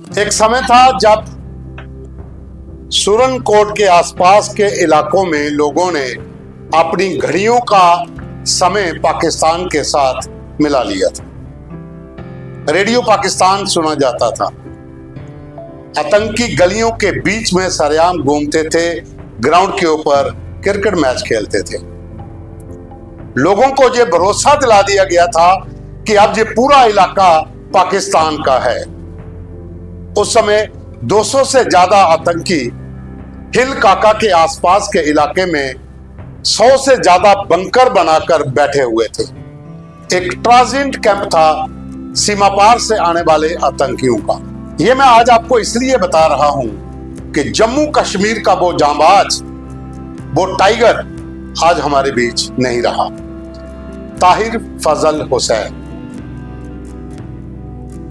एक समय था जब सुरनकोट के आसपास के इलाकों में लोगों ने अपनी घड़ियों का समय पाकिस्तान के साथ मिला लिया था। रेडियो पाकिस्तान सुना जाता था। आतंकी गलियों के बीच में सरेआम घूमते थे, ग्राउंड के ऊपर क्रिकेट मैच खेलते थे। लोगों को ये भरोसा दिला दिया गया था कि अब ये पूरा इलाका पाकिस्तान का है। उस समय 200 से ज्यादा आतंकी हिल काका के आसपास के इलाके में 100 से ज्यादा बंकर बनाकर बैठे हुए थे। एक ट्रांजिट कैंप था सीमा पार से आने वाले आतंकियों का। यह मैं आज आपको इसलिए बता रहा हूं कि जम्मू कश्मीर का वो जांबाज, वो टाइगर आज हमारे बीच नहीं रहा। ताहिर फजल हुसैन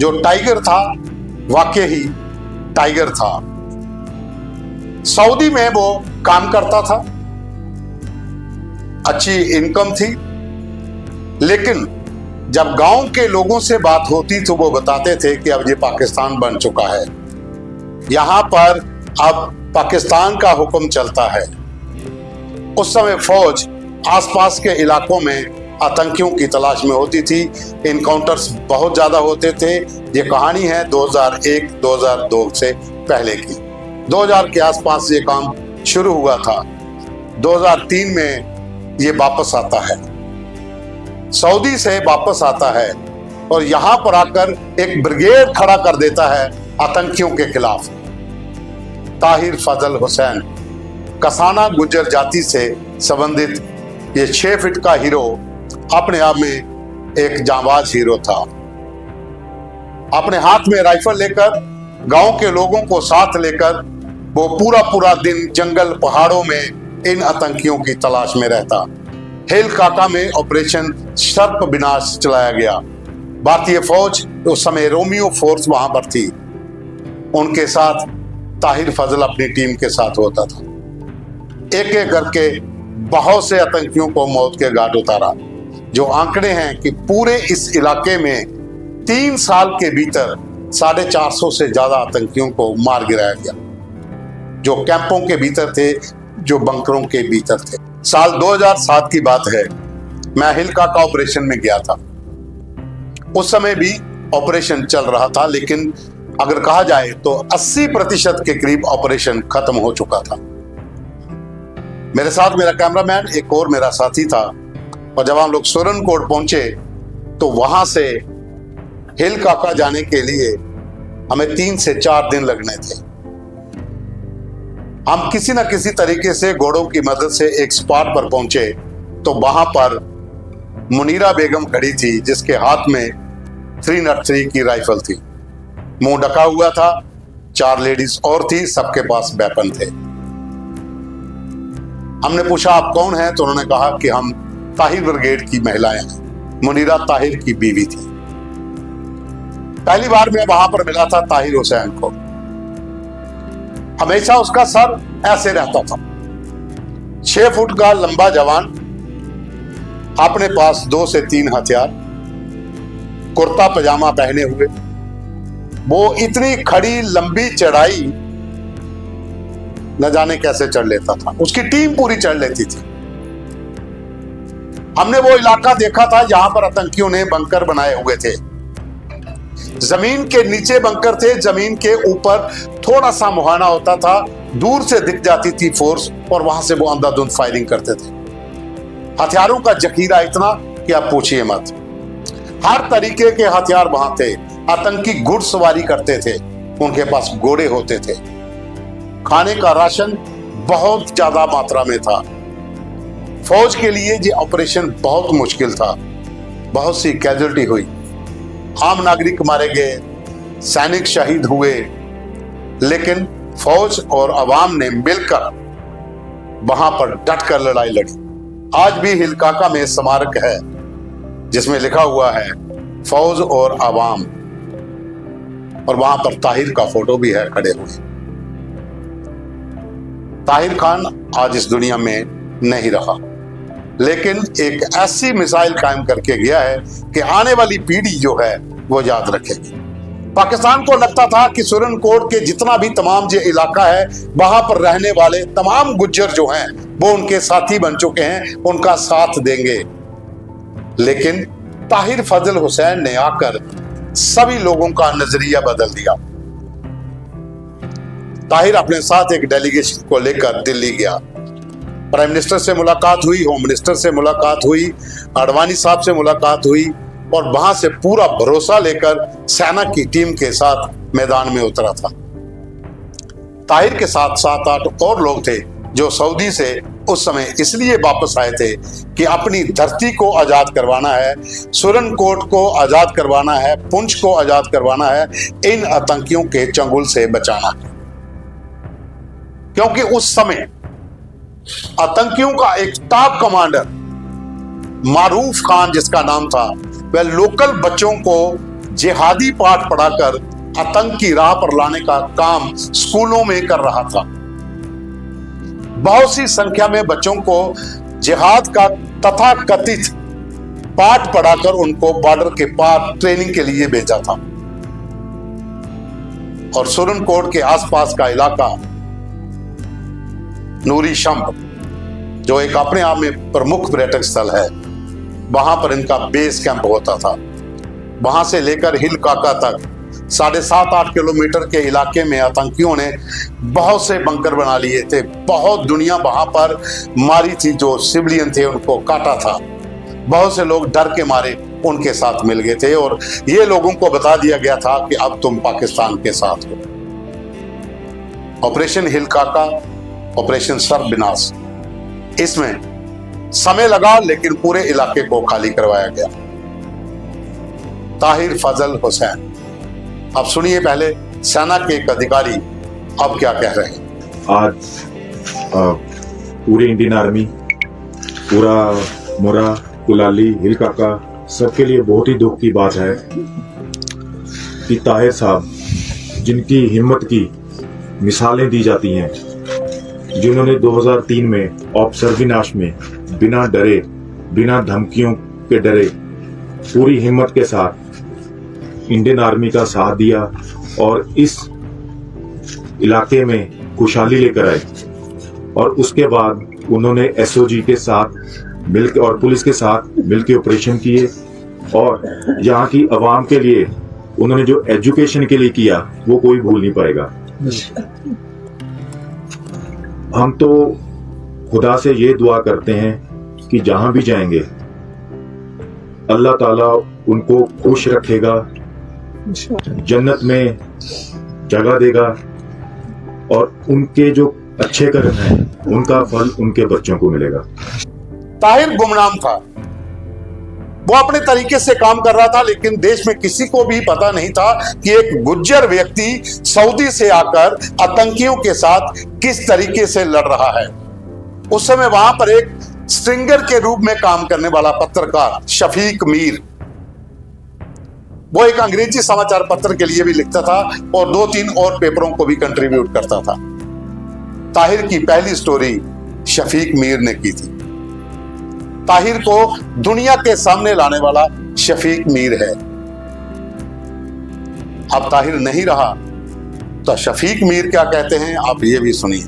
जो टाइगर था, वाकई ही टाइगर था। सऊदी में वो काम करता था, अच्छी इनकम थी, लेकिन जब गांव के लोगों से बात होती तो वो बताते थे कि अब ये पाकिस्तान बन चुका है, यहां पर अब पाकिस्तान का हुक्म चलता है। उस समय फौज आसपास के इलाकों में आतंकियों की तलाश में होती थी। इनकाउंटर्स बहुत ज्यादा होते थे। ये कहानी है 2001-2002 से पहले की। 2000 के आसपास ये काम शुरू हुआ था। 2003 में ये वापस आता है, सऊदी से वापस आता है और यहां पर आकर एक ब्रिगेड खड़ा कर देता है आतंकियों के खिलाफ। ताहिर फजल हुसैन कसाना गुज्जर जाति से संबंधित ये 6 फीट का हीरो अपने आप में एक जांबाज हीरो था। अपने हाथ में राइफल लेकर, गांव के लोगों को साथ लेकर वो पूरा दिन जंगल पहाड़ों में इन आतंकियों की तलाश में रहता। हिल काका में ऑपरेशन सर्प विनाश चलाया गया। भारतीय फौज उस समय रोमियो फोर्स वहां पर थी, उनके साथ ताहिर फजल अपनी टीम के साथ होता था। एक एक करके बहुत से आतंकियों को मौत के घाट उतारा। जो आंकड़े हैं कि पूरे इस इलाके में 3 साल के भीतर 450 से ज्यादा आतंकियों को मार गिराया गया, जो कैंपों के भीतर थे, जो बंकरों के भीतर थे। साल 2007 की बात है, मैं हिल काका ऑपरेशन में गया था। उस समय भी ऑपरेशन चल रहा था, लेकिन अगर कहा जाए तो 80% के करीब ऑपरेशन खत्म हो चुका था। मेरे साथ मेरा कैमरामैन, एक और मेरा साथी था, और जब हम लोग सुरनकोट पहुंचे तो वहां से हिल काका जाने के लिए हमें 3 से 4 दिन लगने थे। हम किसी न किसी तरीके से घोड़ों की मदद से एक स्पॉट पर पहुंचे तो वहां पर मुनीरा बेगम खड़ी थी, जिसके हाथ में 303 की राइफल थी। मुंह ढका हुआ था। 4 लेडीज और थी, सबके पास वेपन थे। हमने पूछा आप कौन हैं, तो उन्होंने कहा कि हम ताहिर ब्रिगेड की महिलाएं हैं। मुनीरा ताहिर की बीवी थी। पहली बार मैं वहां पर मिला था ताहिर हुसैन को। हमेशा उसका सर ऐसे रहता था। 6 फुट का लंबा जवान, अपने पास 2 से 3 हथियार, कुर्ता पजामा पहने हुए। वो इतनी खड़ी लंबी चढ़ाई न जाने कैसे चढ़ लेता था। उसकी टीम पूरी चढ़ लेती थी। हमने वो इलाका देखा था जहां पर आतंकियों ने बंकर बनाए हुए थे। जमीन के नीचे बंकर थे, जमीन के ऊपर थोड़ा सा मुहाना होता था, दूर से दिख जाती थी फोर्स, और वहां से वो अंधाधुंध फायरिंग करते थे। हथियारों का जखीरा इतना कि आप पूछिए मत। हर तरीके के हथियार वहां थे। आतंकी घुड़सवारी करते थे, उनके पास घोड़े होते थे। खाने का राशन बहुत ज्यादा मात्रा में था। फौज के लिए ये ऑपरेशन बहुत मुश्किल था। बहुत सी कैजुअल्टी हुई, आम नागरिक मारे गए, सैनिक शहीद हुए, लेकिन फौज और अवाम ने मिलकर वहां पर डटकर लड़ाई लड़ी। आज भी हिल काका में स्मारक है जिसमें लिखा हुआ है फौज और अवाम, और वहां पर ताहिर का फोटो भी है खड़े हुए। ताहिर खान आज इस दुनिया में नहीं रहा, लेकिन एक ऐसी मिसाइल कायम करके गया है कि आने वाली पीढ़ी जो है वो याद रखेगी। पाकिस्तान को लगता था कि सुरनकोट के जितना भी तमाम जो इलाका है वहां पर रहने वाले तमाम गुज्जर जो हैं वो उनके साथी बन चुके हैं, उनका साथ देंगे। लेकिन ताहिर फजल हुसैन ने आकर सभी लोगों का नजरिया बदल दिया। ताहिर अपने साथ एक डेलीगेशन को लेकर दिल्ली गया। प्राइम मिनिस्टर से मुलाकात हुई, होम मिनिस्टर से मुलाकात हुई, आडवाणी साहब से मुलाकात हुई और वहां से पूरा भरोसा लेकर सेना की टीम के साथ मैदान में उतरा था। ताहिर के साथ 7-8 और लोग थे जो सऊदी से उस समय इसलिए वापस आए थे कि अपनी धरती को आजाद करवाना है, सुरनकोट को आजाद करवाना है, पुंछ को आजाद करवाना है, इन आतंकियों के चंगुल से बचाना है। क्योंकि उस समय आतंकियों का एक टॉप कमांडर मारूफ खान जिसका नाम था, वह लोकल बच्चों को जिहादी पाठ पढ़ाकर आतंक की राह पर लाने का काम स्कूलों में कर रहा था। बहुत सी संख्या में बच्चों को जिहाद का तथाकथित पाठ पढ़ाकर उनको बॉर्डर के पार ट्रेनिंग के लिए भेजा था। और सुरनकोट के आसपास का इलाका नूरी शम्प, जो एक अपने आप में प्रमुख पर्यटक स्थल है, वहां पर इनका बेस कैंप होता था। वहां से लेकर हिल काका तक 7.5-8 किलोमीटर के इलाके में आतंकियों ने बहुत से बंकर बना लिए थे। बहुत दुनिया वहां पर मारी थी, जो सिविलियन थे उनको काटा था। बहुत से लोग डर के मारे उनके साथ मिल गए थे और ये लोगों को बता दिया गया था कि अब तुम पाकिस्तान के साथ हो। ऑपरेशन हिल काका, ऑपरेशन सर्वविनाश, इसमें समय लगा लेकिन पूरे इलाके को खाली करवाया गया। ताहिर फजल हुसैन, अब सुनिए पहले सेना के एक अधिकारी अब क्या कह रहे हैं। आज पूरी इंडियन आर्मी, पूरा मुरा, कुलाली, हिल काका, सबके लिए बहुत ही दुख की बात है कि ताहिर साहब, जिनकी हिम्मत की मिसालें दी जाती हैं, जिन्होंने 2003 में ऑपरेशन विनाश में बिना डरे, बिना धमकियों के डरे, पूरी हिम्मत के साथ इंडियन आर्मी का साथ दिया और इस इलाके में खुशहाली लेकर आए। और उसके बाद उन्होंने एसओजी के साथ मिलकर और पुलिस के साथ मिलकर ऑपरेशन किए और यहाँ की आवाम के लिए उन्होंने जो एजुकेशन के लिए किया वो कोई भूल नहीं पाएगा। हम तो खुदा से ये दुआ करते हैं कि जहां भी जाएंगे अल्लाह ताला उनको खुश रखेगा, जन्नत में जगह देगा और उनके जो अच्छे कर्म हैं उनका फल उनके बच्चों को मिलेगा। ताहिर गुमनाम था, वो अपने तरीके से काम कर रहा था, लेकिन देश में किसी को भी पता नहीं था कि एक गुज्जर व्यक्ति सऊदी से आकर आतंकियों के साथ किस तरीके से लड़ रहा है। उस समय वहां पर एक स्ट्रिंगर के रूप में काम करने वाला पत्रकार शफीक मीर, वो एक अंग्रेजी समाचार पत्र के लिए भी लिखता था और 2-3 और पेपरों को भी कंट्रीब्यूट करता था। ताहिर की पहली स्टोरी शफीक मीर ने की थी। ताहिर को दुनिया के सामने लाने वाला शफीक मीर है। अब ताहिर नहीं रहा तो शफीक मीर क्या कहते हैं आप ये भी सुनिए।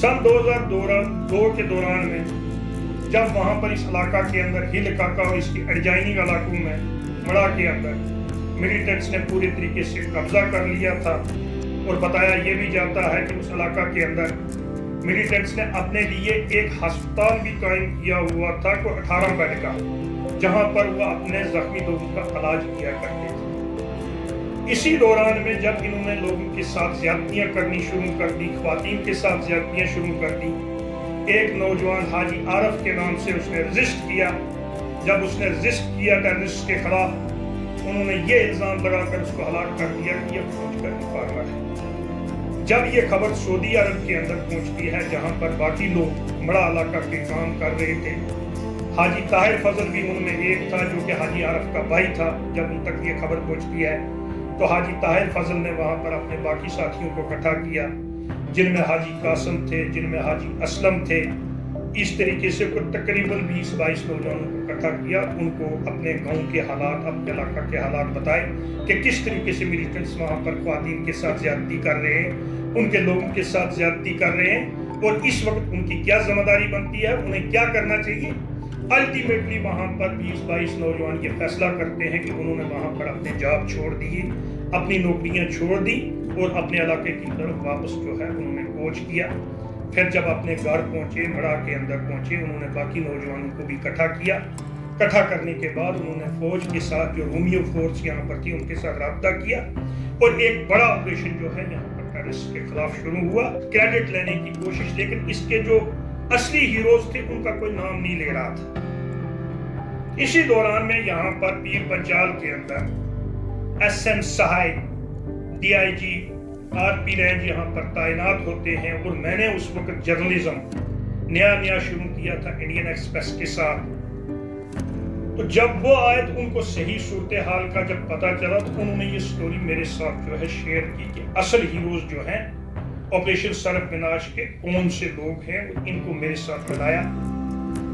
सन 2002 के दौरान में जब वहां पर इस इलाका के अंदर हिल काका और इसकी एडजाइनिंग इलाकों में मड़ा के अंदर मिलिटेंट्स ने पूरी तरीके से कब्जा कर लिया था और बताया ये भी जाता है कि उस इलाका के अंदर मिलिटेंट्स ने अपने लिए एक अस्पताल भी कायम किया हुआ था, को 18 बेड का, जहां पर वह अपने जख्मी लोगों का इलाज किया करते थे। इसी दौरान में जब इन्होंने लोगों के साथ ज्यादतियां करनी शुरू कर दी, ख्वातीन के साथ ज्यादतियां शुरू कर दी, एक नौजवान हाजी आरफ के नाम से उसने रजिस्ट किया। जब उसने रजिस्ट किया टेररिस्ट के खिलाफ, उन्होंने ये इल्जाम लगाकर उसको हलाक कर दिया कि यह फौज का डिपार्टमेंट है। जब ये खबर सऊदी अरब के अंदर पहुंचती है, जहां पर बाकी लोग बड़ा इलाका के काम कर रहे थे, हाजी ताहिर फजल भी उनमें एक था जो कि हाजी आरफ का भाई था। जब उन तक ये खबर पहुंचती है तो हाजी ताहिर फजल ने वहां पर अपने बाकी साथियों को इकट्ठा किया, जिनमें हाजी कासिम थे, जिनमें हाजी असलम थे, इस तरीके से तकरीबन 20-22 नौजवानों को इकट्ठा किया, उनको अपने गांव के हालात, अपने इलाका के हालात बताए कि किस तरीके से मिलिटेंट्स वहाँ पर ख्वातीन के साथ ज्यादती कर रहे हैं, उनके लोगों के साथ ज्यादती कर रहे हैं और इस वक्त उनकी क्या जिम्मेदारी बनती है, उन्हें क्या करना चाहिए। अल्टीमेटली वहाँ पर 20-22 नौजवान ये फैसला करते हैं कि उन्होंने वहाँ पर अपने जॉब छोड़ दिए, अपनी नौकरियाँ छोड़ दी और अपने इलाके की तरफ वापस जो है उन्होंने कूच किया। फिर जब अपने घर पहुंचे, मड़ा के अंदर पहुंचे, उन्होंने बाकी नौजवानों को भी इकट्ठा किया। इकट्ठा करने के बाद उन्होंने फौज के साथ, जो रोमियो फोर्स यहाँ पर थी, उनके साथ रब्ता किया और एक बड़ा ऑपरेशन जो है यहाँ पर टेररिस्ट के खिलाफ शुरू हुआ। क्रेडिट लेने की कोशिश, लेकिन इसके जो असली हीरोज थे उनका कोई नाम नहीं ले रहा था। इसी दौरान में यहाँ पर पीर पंचाल के अंदर SM सहाय, DIG RP रेंज यहाँ पर तैनात होते हैं और मैंने उस वक्त जर्नलिज्म नया शुरू किया था इंडियन एक्सप्रेस के साथ। तो जब वो आए तो उनको सही सूरत हाल का जब पता चला तो उन्होंने ये स्टोरी मेरे साथ जो है शेयर की कि असल हीरोज जो हैं ऑपरेशन सर्फमिनाश के कौन से लोग हैं, इनको मेरे साथ मिलाया।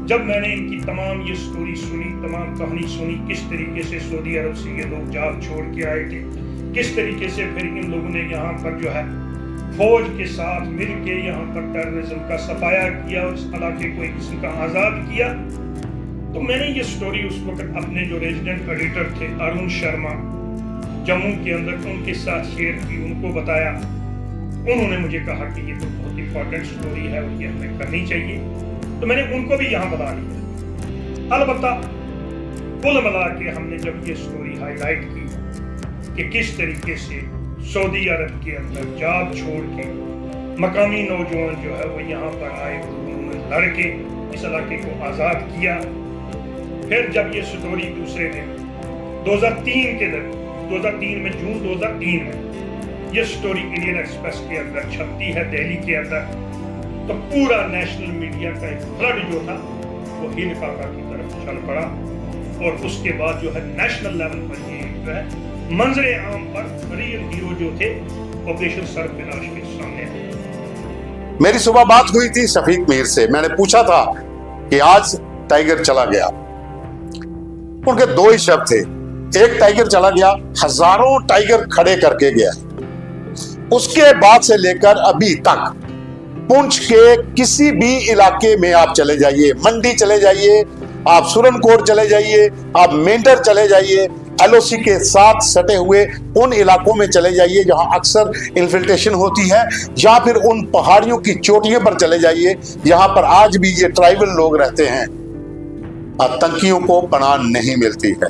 जब मैंने इनकी तमाम ये स्टोरी सुनी, तमाम कहानी सुनी, किस तरीके से सऊदी अरब से ये लोग जॉब छोड़ के आए थे, किस तरीके से फिर इन लोगों ने यहाँ पर जो है फौज के साथ मिल के यहाँ पर टेररिज्म का सफाया किया और इस इलाके को एक किस्म का आज़ाद किया। तो मैंने ये स्टोरी उस वक्त अपने जो रेजिडेंट एडिटर थे अरुण शर्मा जम्मू के अंदर, उनके साथ शेयर की, उनको बताया। उन्होंने मुझे कहा कि ये तो बहुत इंपॉर्टेंट स्टोरी है और ये हमें करनी चाहिए, तो मैंने उनको भी यहाँ बता दिया। अलबत्ता कुल मिला के हमने जब ये स्टोरी हाईलाइट की कि किस तरीके से सऊदी अरब के अंदर जॉब छोड़ के मकामी नौजवान जो है वो यहाँ पर आए, उन्होंने लड़ के इस इलाके को आज़ाद किया। फिर जब ये स्टोरी दूसरे दिन 2003 के दिन 2003 में जून 2003 में ये स्टोरी इंडियन एक्सप्रेस के अंदर छपती है दिल्ली के अंदर, तो पूरा नेशनल मीडिया का एक फ्लड जो था वो हिल काका की तरफ चल पड़ा और उसके बाद जो है नेशनल लेवल पर ये जो है मंजरे आम पर रियल हीरो जो थे ऑपरेशन सर्फमिनाश के सामने आए। मेरी सुबह बात हुई थी शफीक मीर से, मैंने पूछा था कि आज टाइगर चला गया। उनके दो ही शब्द थे, एक टाइगर चला गया, हजारों टाइगर खड़े करके गया। उसके बाद से लेकर अभी तक पुंछ के किसी भी इलाके में आप चले जाइए, मंडी चले जाइए, आप सुरनकोट चले जाइए, आप मेंढर चले जाइए, LOC के साथ सटे हुए उन इलाकों में चले जाइए जहां अक्सर इन्फिल्ट्रेशन होती है, या फिर उन पहाड़ियों की चोटियों पर चले जाइए जहां पर आज भी ये ट्राइबल लोग रहते हैं। आतंकियों को पनाह नहीं मिलती है।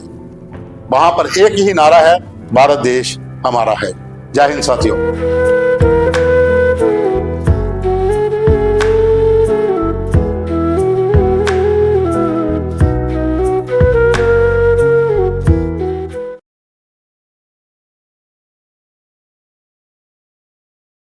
वहां पर एक ही नारा है, भारत देश हमारा है। जय हिंद साथियों।